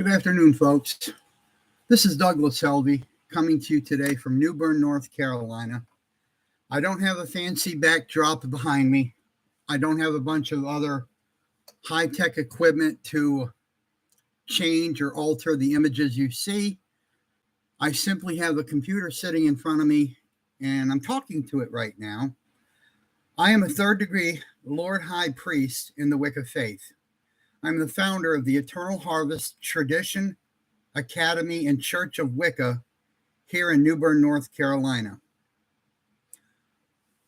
Good afternoon, folks. This is Douglas Helvey coming to you today from New Bern, North Carolina. I don't have a fancy backdrop behind me. I don't have a bunch of other high-tech equipment to change or alter the images you see. I simply have a computer sitting in front of me, and I'm talking to it right now. I am a third-degree Lord High Priest in the Wicca faith. I'm the founder of the Eternal Harvest Tradition, Academy, and Church of Wicca here in New Bern, North Carolina.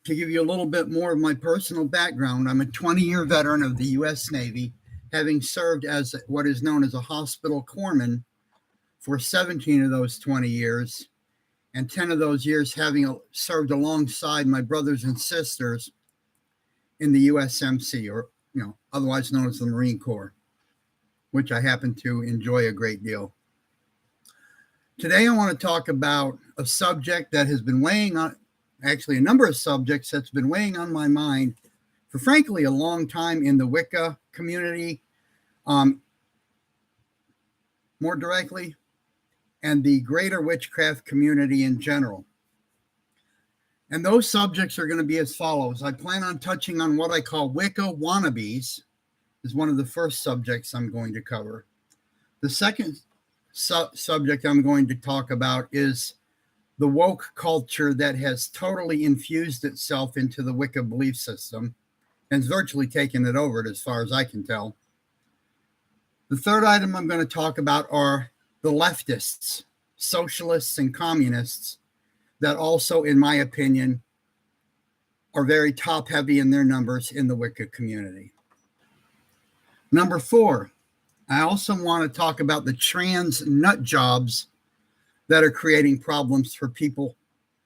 To give you a little bit more of my personal background, I'm a 20-year veteran of the U.S. Navy, having served as what is known as a hospital corpsman for 17 of those 20 years, and 10 of those years having served alongside my brothers and sisters in the USMC, or otherwise known as the Marine Corps, which I happen to enjoy a great deal. Today, I want to talk about a subject that has been weighing on, actually a number of subjects that's been weighing on my mind for frankly a long time in the Wicca community, more directly, and the greater witchcraft community in general. And those subjects are going to be as follows. I plan on touching on what I call Wicca wannabes, is one of the first subjects I'm going to cover. The second subject I'm going to talk about is the woke culture that has totally infused itself into the Wicca belief system and has virtually taken it over, as far as I can tell. The third item I'm going to talk about are the leftists, socialists, and communists that also, in my opinion, are very top-heavy in their numbers in the Wicca community. Number 4, I also want to talk about the trans nut jobs that are creating problems for people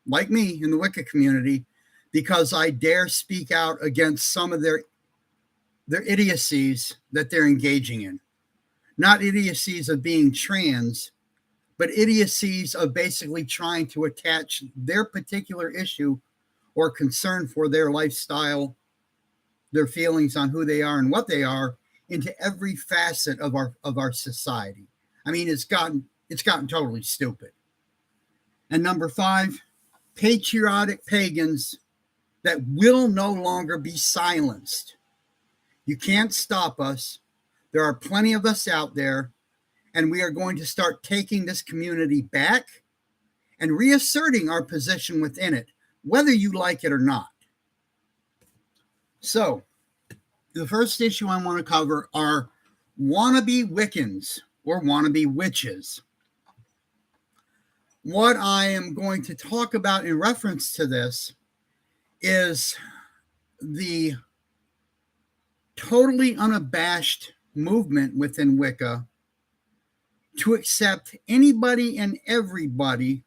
like me in the Wicca community because I dare speak out against some of their idiocies that they're engaging in. Not idiocies of being trans, but idiocies of basically trying to attach their particular issue or concern for their lifestyle, their feelings on who they are and what they are, into every facet of our society. I mean, it's gotten totally stupid. And number 5, patriotic pagans that will no longer be silenced. You can't stop us. There are plenty of us out there. And we are going to start taking this community back and reasserting our position within it, whether you like it or not. So, the first issue I want to cover are wannabe Wiccans or wannabe witches. What I am going to talk about in reference to this is the totally unabashed movement within Wicca to accept anybody and everybody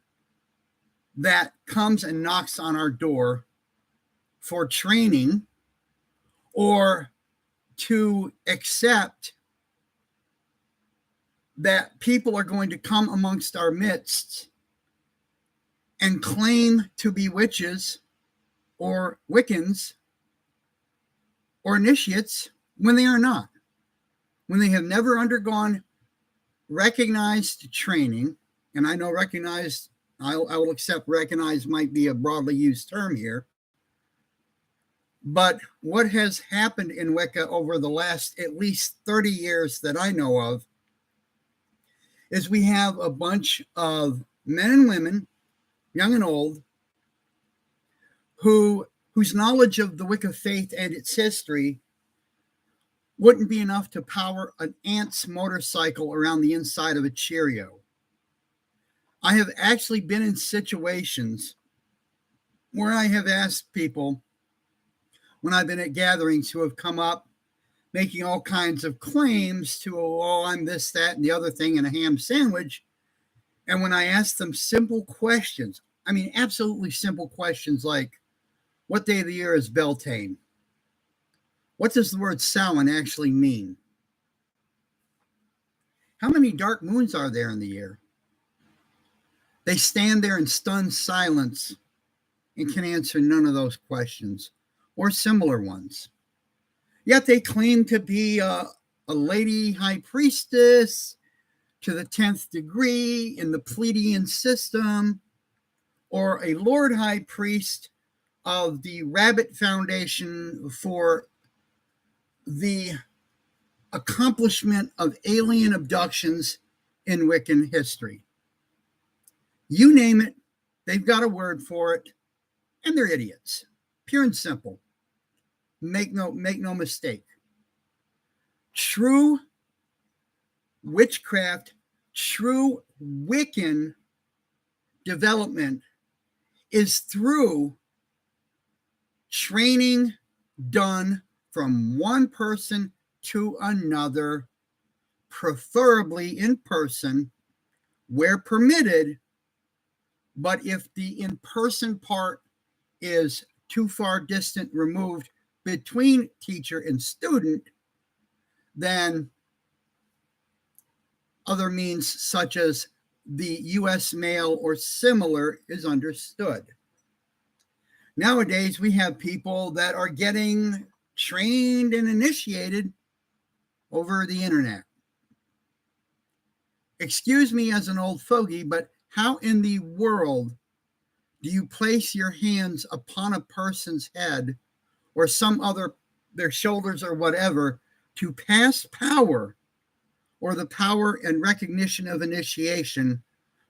that comes and knocks on our door for training, or to accept that people are going to come amongst our midst and claim to be witches or Wiccans or initiates when they are not, when they have never undergone recognized training. And I know recognized, I will accept recognized might be a broadly used term here. But what has happened in Wicca over the last at least 30 years that I know of is we have a bunch of men and women, young and old, whose knowledge of the Wicca faith and its history wouldn't be enough to power an ant's motorcycle around the inside of a Cheerio. I have actually been in situations where I have asked people, when I've been at gatherings, who have come up making all kinds of claims to, oh, I'm this, that, and the other thing, and a ham sandwich. And when I ask them simple questions, I mean, absolutely simple questions like, what day of the year is Beltane? What does the word Samhain actually mean? How many dark moons are there in the year? They stand there in stunned silence and can answer none of those questions or similar ones. Yet they claim to be a lady high priestess to the 10th degree in the Pleiadian system, or a Lord High Priest of the Rabbit Foundation for the accomplishment of alien abductions in Wiccan history. You name it, they've got a word for it, and they're idiots. Pure and simple. Make no mistake. True witchcraft, true Wiccan development is through training done from one person to another, preferably in person, where permitted. But if the in-person part is too far distant removed between teacher and student, then other means such as the U.S. mail or similar is understood. Nowadays, we have people that are getting trained and initiated over the internet. Excuse me as an old fogey, but how in the world do you place your hands upon a person's head or some other, their shoulders or whatever, to pass power or the power and recognition of initiation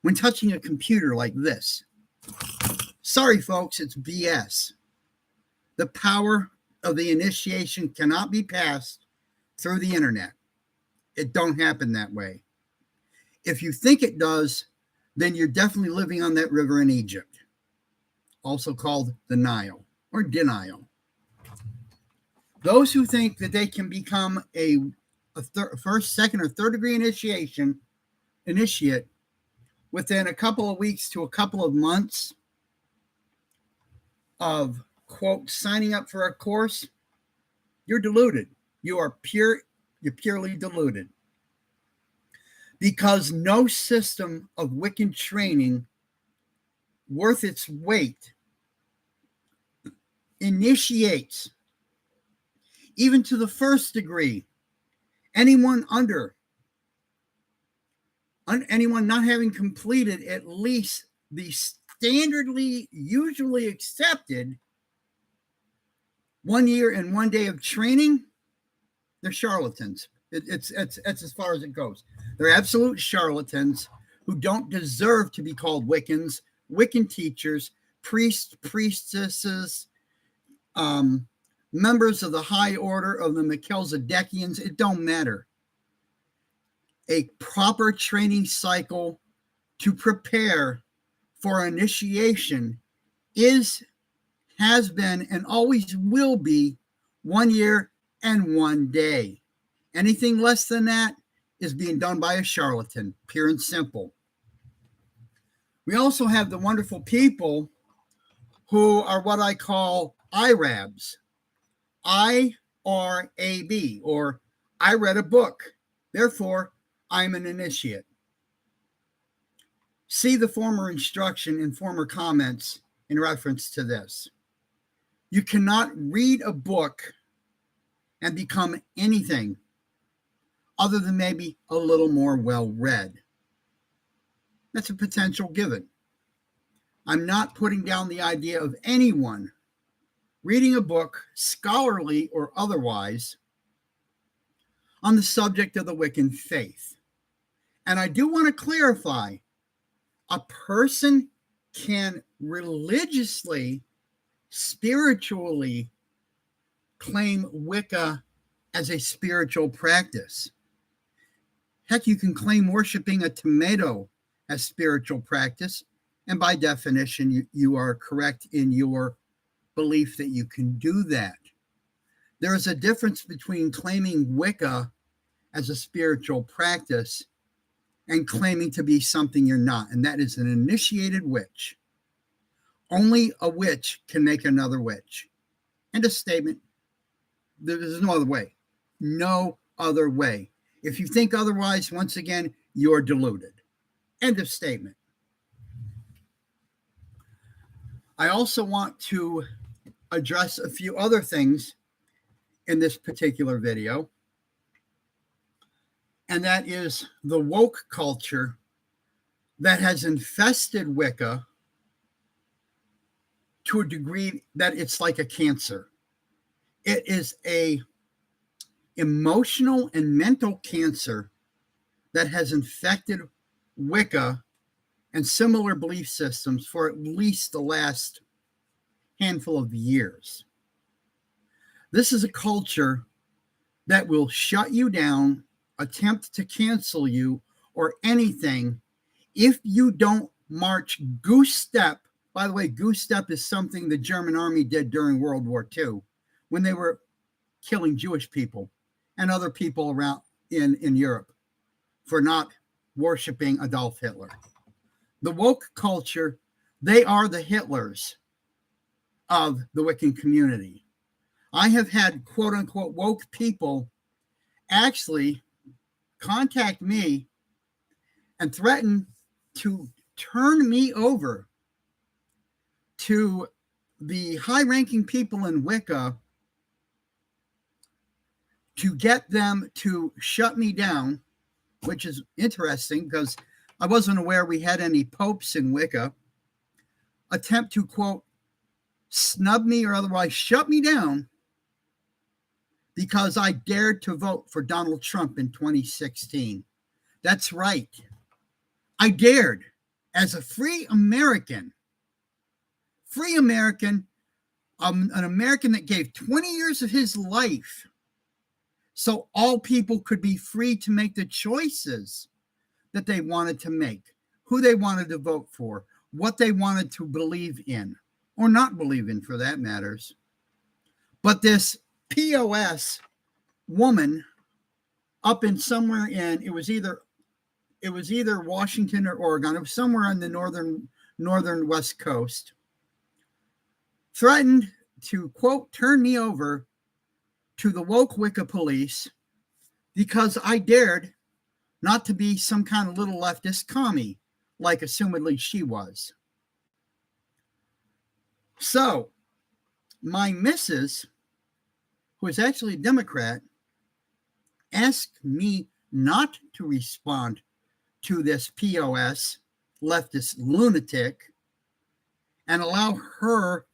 when touching a computer like this? Sorry, folks, it's BS. The power of the initiation cannot be passed through the internet. It don't happen that way. If you think it does, then you're definitely living on that river in Egypt, also called the Nile or denial. Those who think that they can become a first, second, or third degree initiate within a couple of weeks to a couple of months of, quote, signing up for a course, you're deluded. You're purely deluded. Because no system of Wiccan training worth its weight initiates, even to the first degree, anyone not having completed at least the standardly usually accepted 1 year and 1 day of training. They're charlatans. It's as far as it goes. They're absolute charlatans who don't deserve to be called Wiccans, Wiccan teachers, priests, priestesses, members of the high order of the Melchizedekians. It don't matter. A proper training cycle to prepare for initiation has been, and always will be 1 year and 1 day. Anything less than that is being done by a charlatan, pure and simple. We also have the wonderful people who are what I call IRABs, IRAB, or I read a book, therefore I'm an initiate. See the former instruction and former comments in reference to this. You cannot read a book and become anything other than maybe a little more well-read. That's a potential given. I'm not putting down the idea of anyone reading a book, scholarly or otherwise, on the subject of the Wiccan faith. And I do want to clarify, a person can religiously, spiritually claim Wicca as a spiritual practice. Heck, you can claim worshiping a tomato as spiritual practice, and by definition, you are correct in your belief that you can do that. There is a difference between claiming Wicca as a spiritual practice and claiming to be something you're not, and that is an initiated witch. Only a witch can make another witch. End of statement. There's no other way. No other way. If you think otherwise, once again, you're deluded. End of statement. I also want to address a few other things in this particular video. and that is the woke culture that has infested Wicca to a degree that it's like a cancer. It is a emotional and mental cancer that has infected Wicca and similar belief systems for at least the last handful of years. This is a culture that will shut you down, attempt to cancel you, or anything if you don't march goose step. By the way, goose step is something the German army did during World War II when they were killing Jewish people and other people around in Europe for not worshiping Adolf Hitler. The woke culture, they are the Hitlers of the Wiccan community. I have had quote unquote woke people actually contact me and threaten to turn me over to the high-ranking people in Wicca to get them to shut me down, which is interesting because I wasn't aware we had any popes in Wicca, attempt to, quote, snub me or otherwise shut me down because I dared to vote for Donald Trump in 2016. That's right. I dared as a free American, an American that gave 20 years of his life so all people could be free to make the choices that they wanted to make, who they wanted to vote for, what they wanted to believe in, or not believe in for that matters. But this POS woman up in somewhere in, it was either Washington or Oregon, it was somewhere on the northern West Coast, threatened to, quote, turn me over to the woke Wicca police because I dared not to be some kind of little leftist commie, like assumedly she was. So, my missus, who is actually a Democrat, asked me not to respond to this POS leftist lunatic and allow her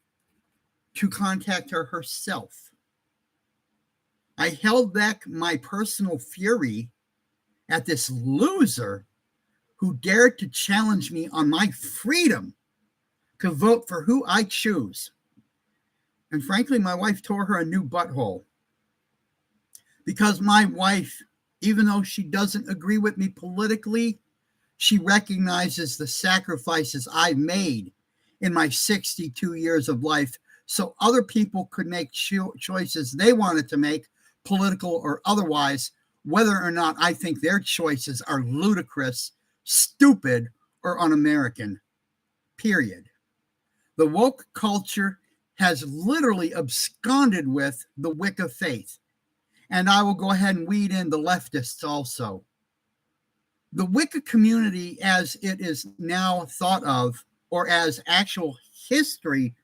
to contact her herself. I held back my personal fury at this loser who dared to challenge me on my freedom to vote for who I choose. And frankly, my wife tore her a new butthole. Because my wife, even though she doesn't agree with me politically, she recognizes the sacrifices I made in my 62 years of life so other people could make choices they wanted to make, political or otherwise, whether or not I think their choices are ludicrous, stupid, or un-American, period. The woke culture has literally absconded with the Wicca faith. And I will go ahead and weed in the leftists also. The Wicca community, as it is now thought of, or as actual history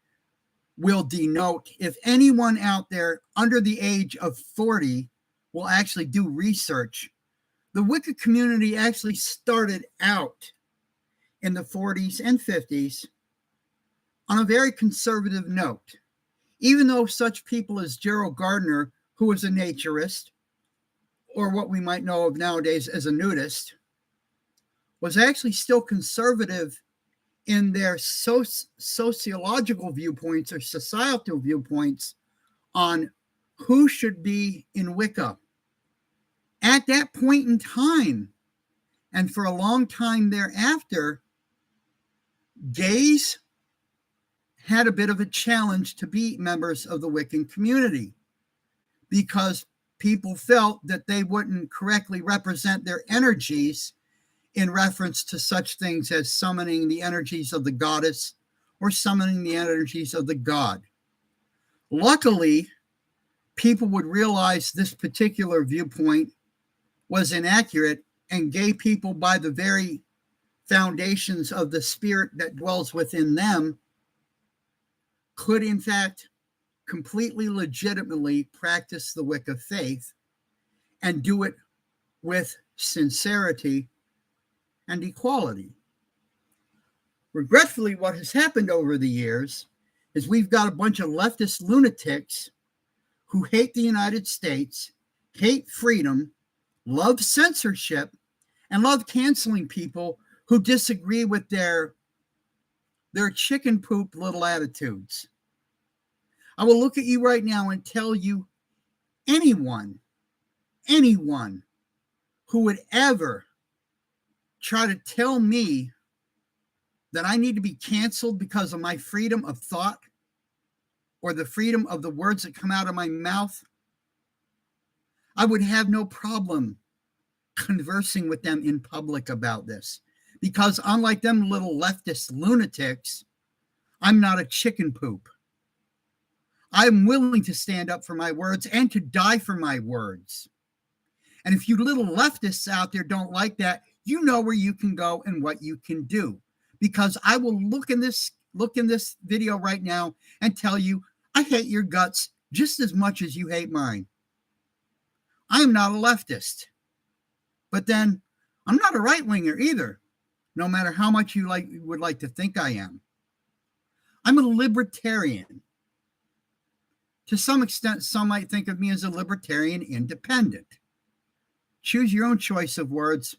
will denote, if anyone out there under the age of 40 will actually do research, the Wicca community actually started out in the 40s and 50s on a very conservative note. Even though such people as Gerald Gardner, who was a naturist, or what we might know of nowadays as a nudist, was actually still conservative in their sociological viewpoints or societal viewpoints on who should be in Wicca. At that point in time, and for a long time thereafter, gays had a bit of a challenge to be members of the Wiccan community because people felt that they wouldn't correctly represent their energies in reference to such things as summoning the energies of the goddess or summoning the energies of the god. Luckily, people would realize this particular viewpoint was inaccurate, and gay people, by the very foundations of the spirit that dwells within them, could in fact completely legitimately practice the Wicca faith and do it with sincerity, and equality. Regretfully, what has happened over the years is we've got a bunch of leftist lunatics who hate the United States, hate freedom, love censorship, and love canceling people who disagree with their chicken poop little attitudes. I will look at you right now and tell you anyone who would ever try to tell me that I need to be canceled because of my freedom of thought or the freedom of the words that come out of my mouth, I would have no problem conversing with them in public about this. Because unlike them little leftist lunatics, I'm not a chicken poop. I'm willing to stand up for my words and to die for my words. And if you little leftists out there don't like that, you know where you can go and what you can do. Because I will look in this video right now and tell you, I hate your guts just as much as you hate mine. I am not a leftist. But then I'm not a right-winger either, no matter how much you would like to think I am. I'm a libertarian. To some extent, some might think of me as a libertarian independent. Choose your own choice of words.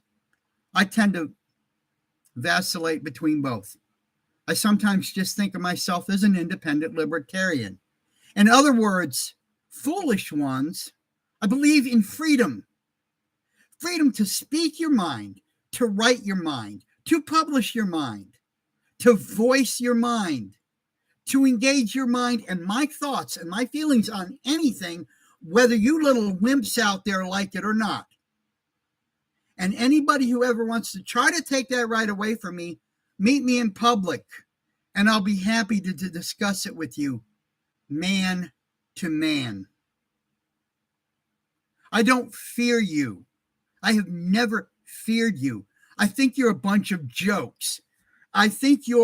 I tend to vacillate between both. I sometimes just think of myself as an independent libertarian. In other words, foolish ones, I believe in freedom. Freedom to speak your mind, to write your mind, to publish your mind, to voice your mind, to engage your mind and my thoughts and my feelings on anything, whether you little wimps out there like it or not. And anybody who ever wants to try to take that right away from me, meet me in public, and I'll be happy to discuss it with you, man to man. I don't fear you. I have never feared you. I think you're a bunch of jokes. I think you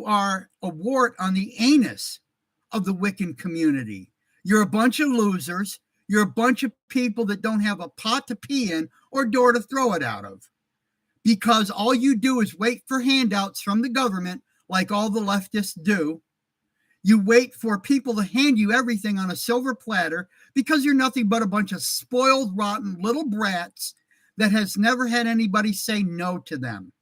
are a wart on the anus of the Wiccan community. You're a bunch of losers. You're a bunch of people that don't have a pot to pee in or door to throw it out of. Because all you do is wait for handouts from the government, like all the leftists do. You wait for people to hand you everything on a silver platter because you're nothing but a bunch of spoiled, rotten little brats that has never had anybody say no to them.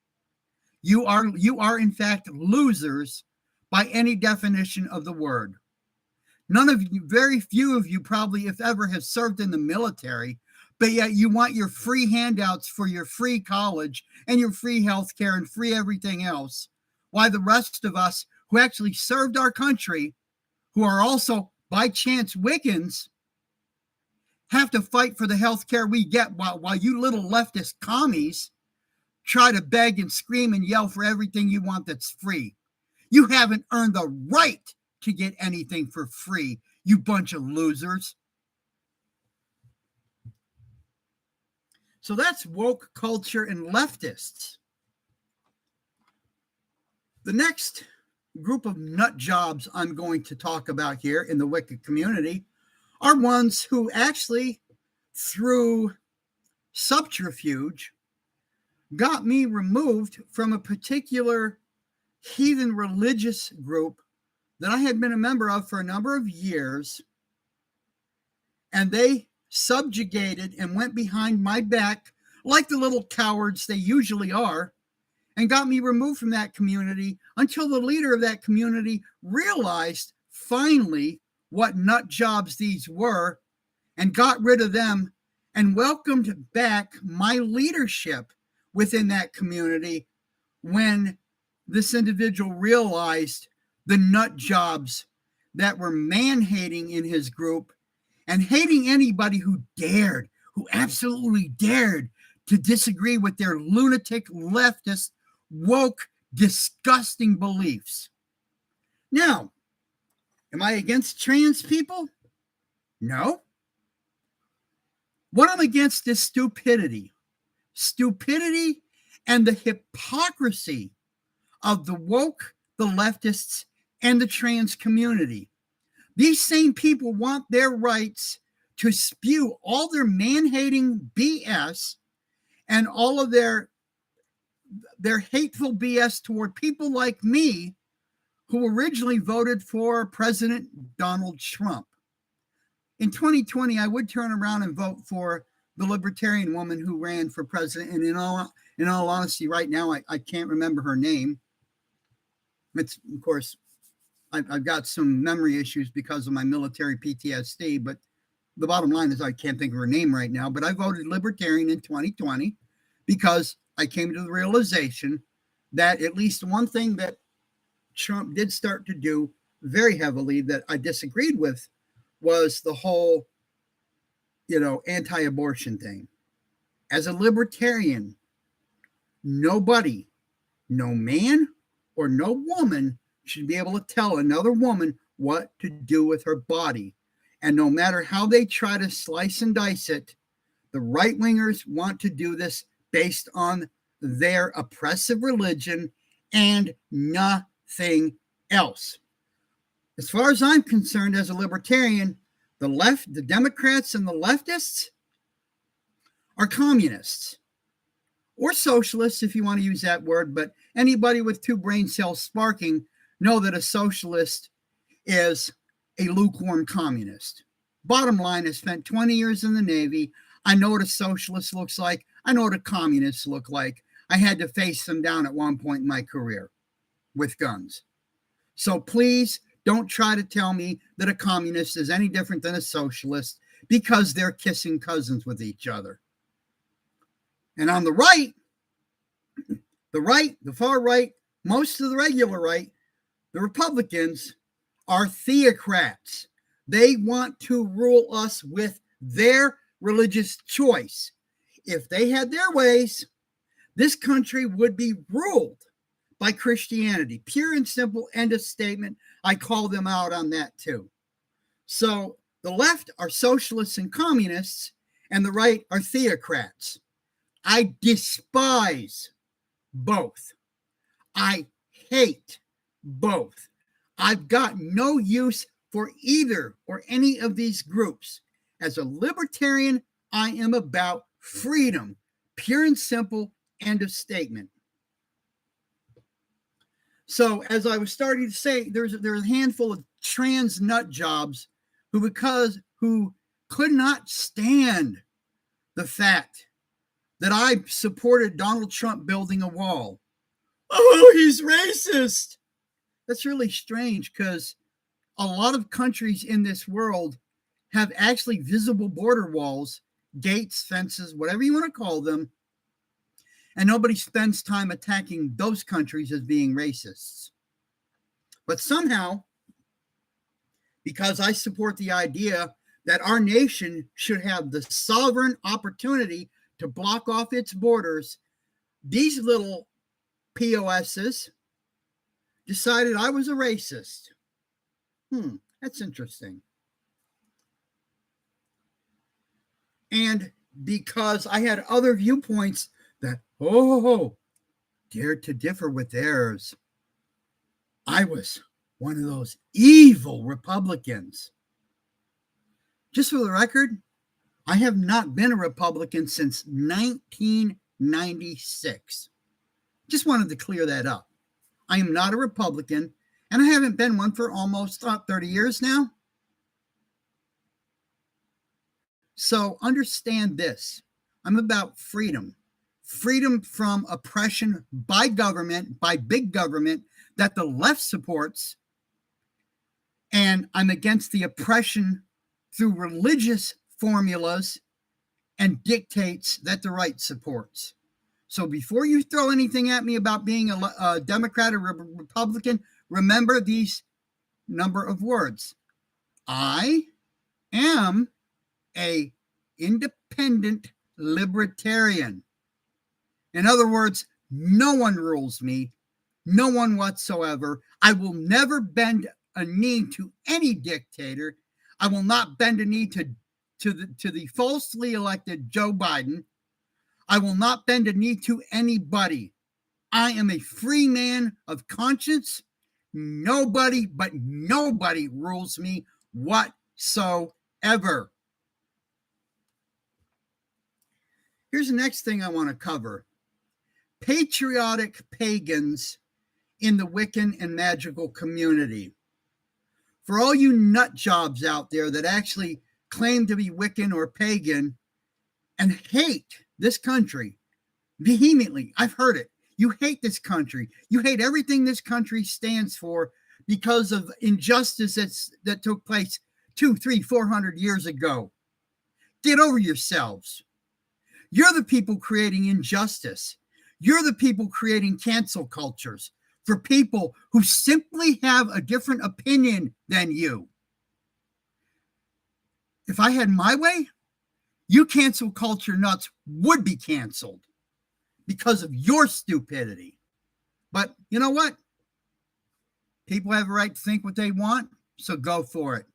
You are in fact losers by any definition of the word. None of you, very few of you probably, if ever, have served in the military, but yet you want your free handouts for your free college and your free health care and free everything else. Why the rest of us who actually served our country, who are also by chance Wiccans, have to fight for the health care we get while you little leftist commies try to beg and scream and yell for everything you want that's free. You haven't earned the right to get anything for free, you bunch of losers. So that's woke culture and leftists. The next group of nut jobs I'm going to talk about here in the Wicca community are ones who actually, through subterfuge, got me removed from a particular heathen religious group that I had been a member of for a number of years, and they subjugated and went behind my back like the little cowards they usually are, and got me removed from that community until the leader of that community realized finally what nut jobs these were and got rid of them and welcomed back my leadership within that community when this individual realized the nut jobs that were man-hating in his group and hating anybody who absolutely dared to disagree with their lunatic, leftist, woke, disgusting beliefs. Now, am I against trans people? No. What I'm against is stupidity. Stupidity and the hypocrisy of the woke, the leftists, and the trans community. These same people want their rights to spew all their man-hating BS and all of their hateful BS toward people like me, who originally voted for President Donald Trump. In 2020, I would turn around and vote for the libertarian woman who ran for president. And in all honesty, right now, I can't remember her name. It's, of course, I've got some memory issues because of my military PTSD, but the bottom line is I can't think of her name right now. But I voted libertarian in 2020 because I came to the realization that at least one thing that Trump did start to do very heavily that I disagreed with was the whole, anti-abortion thing. As a libertarian, nobody, no man or no woman should be able to tell another woman what to do with her body. And no matter how they try to slice and dice it, the right-wingers want to do this based on their oppressive religion and nothing else. As far as I'm concerned, as a libertarian, the left, the Democrats and the leftists are communists or socialists, if you want to use that word. But anybody with two brain cells sparking know that a socialist is a lukewarm communist. Bottom line, I spent 20 years in the Navy. I know what a socialist looks like. I know what a communist look like. I had to face them down at one point in my career with guns. So please don't try to tell me that a communist is any different than a socialist because they're kissing cousins with each other. And on the right, the far right, most of the regular right, the Republicans are theocrats. They want to rule us with their religious choice. If they had their ways, this country would be ruled by Christianity. Pure and simple, end of statement. I call them out on that too. So the left are socialists and communists, and the right are theocrats. I despise both. I hate both. I've got no use for either or any of these groups. As a libertarian, I am about freedom. Pure and simple, end of statement. So as I was starting to say, there's a handful of trans nut jobs who could not stand the fact that I supported Donald Trump building a wall. Oh, he's racist. That's really strange because a lot of countries in this world have actually visible border walls, gates, fences, whatever you want to call them. And nobody spends time attacking those countries as being racists. But somehow, because I support the idea that our nation should have the sovereign opportunity to block off its borders, these little POSs decided I was a racist. That's interesting. And because I had other viewpoints that, dared to differ with theirs, I was one of those evil Republicans. Just for the record, I have not been a Republican since 1996. Just wanted to clear that up. I am not a Republican, and I haven't been one for almost 30 years now. So understand this. I'm about freedom. Freedom from oppression by government, by big government that the left supports. And I'm against the oppression through religious formulas and dictates that the right supports. So before you throw anything at me about being a Democrat or Republican, remember these number of words. I am a independent libertarian. In other words, no one rules me, no one whatsoever. I will never bend a knee to any dictator. I will not bend a knee to the falsely elected Joe Biden. I will not bend a knee to anybody. I am a free man of conscience. Nobody rules me whatsoever. Here's the next thing I want to cover. Patriotic pagans in the Wiccan and magical community. For all you nut jobs out there that actually claim to be Wiccan or pagan and hate this country vehemently, I've heard it. You hate this country. You hate everything this country stands for because of injustice that took place 200, 300, 400 years ago. Get over yourselves. You're the people creating injustice. You're the people creating cancel cultures for people who simply have a different opinion than you. If I had my way, you cancel culture nuts would be canceled because of your stupidity. But you know what? People have a right to think what they want, so go for it.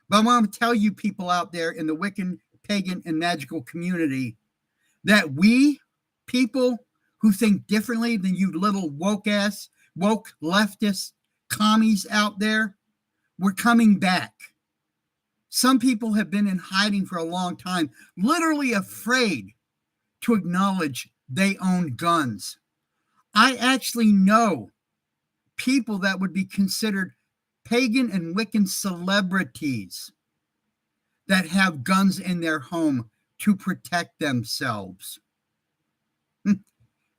But I want to tell you people out there in the Wiccan, pagan, and magical community that we, people who think differently than you little woke leftist commies out there, we're coming back. Some people have been in hiding for a long time, literally afraid to acknowledge they own guns. I actually know people that would be considered pagan and Wiccan celebrities that have guns in their home to protect themselves.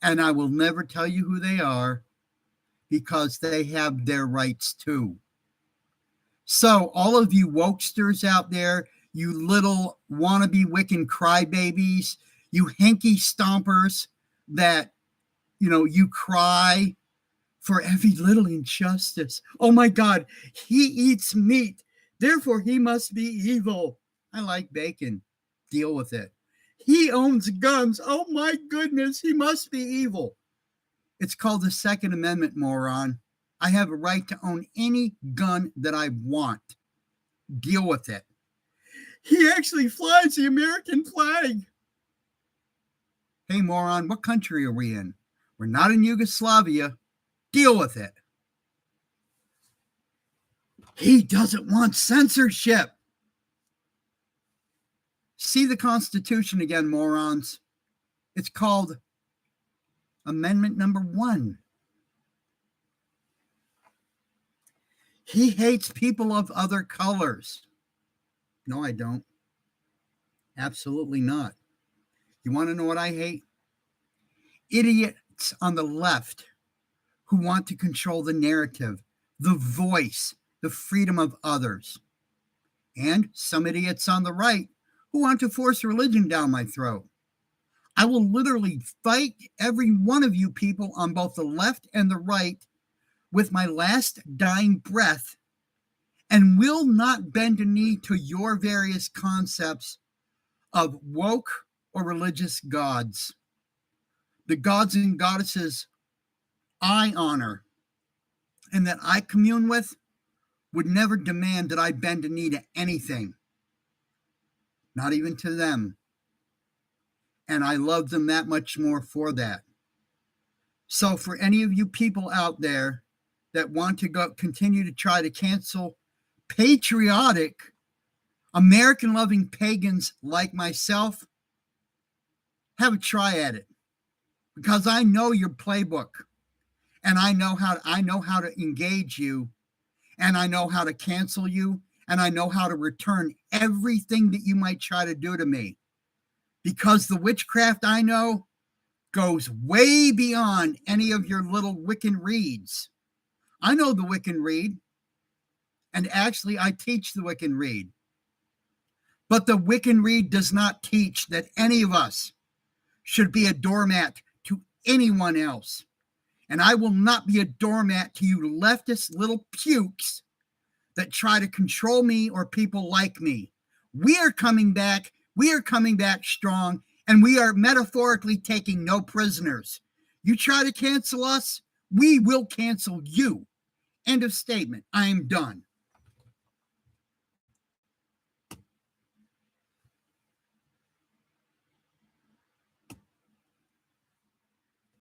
And I will never tell you who they are because they have their rights too. So all of you wokesters out there, you little wannabe Wiccan crybabies, you hanky stompers that, you cry for every little injustice. Oh my God, he eats meat, therefore he must be evil. I like bacon. Deal with it. He owns guns. Oh my goodness, he must be evil. It's called the Second Amendment, moron. I have a right to own any gun that I want. Deal with it. He actually flies the American flag. Hey, moron, what country are we in? We're not in Yugoslavia. Deal with it. He doesn't want censorship. See the Constitution again, morons. It's called Amendment number 1. He hates people of other colors. No, I don't. Absolutely not. You want to know what I hate? Idiots on the left who want to control the narrative, the voice, the freedom of others. And some idiots on the right who want to force religion down my throat. I will literally fight every one of you people on both the left and the right with my last dying breath, and will not bend a knee to your various concepts of woke or religious gods. The gods and goddesses I honor and that I commune with would never demand that I bend a knee to anything, not even to them. And I love them that much more for that. So for any of you people out there that want to continue to try to cancel patriotic, American-loving pagans like myself, have a try at it. Because I know your playbook, and I know how to engage you, and I know how to cancel you, and I know how to return everything that you might try to do to me. Because the witchcraft I know goes way beyond any of your little Wiccan reads. I know the Wiccan read, and actually I teach the Wiccan read. But the Wiccan read does not teach that any of us should be a doormat to anyone else. And I will not be a doormat to you leftist little pukes that try to control me or people like me. We are coming back. We are coming back strong, and we are metaphorically taking no prisoners. You try to cancel us, we will cancel you. End of statement. I am done.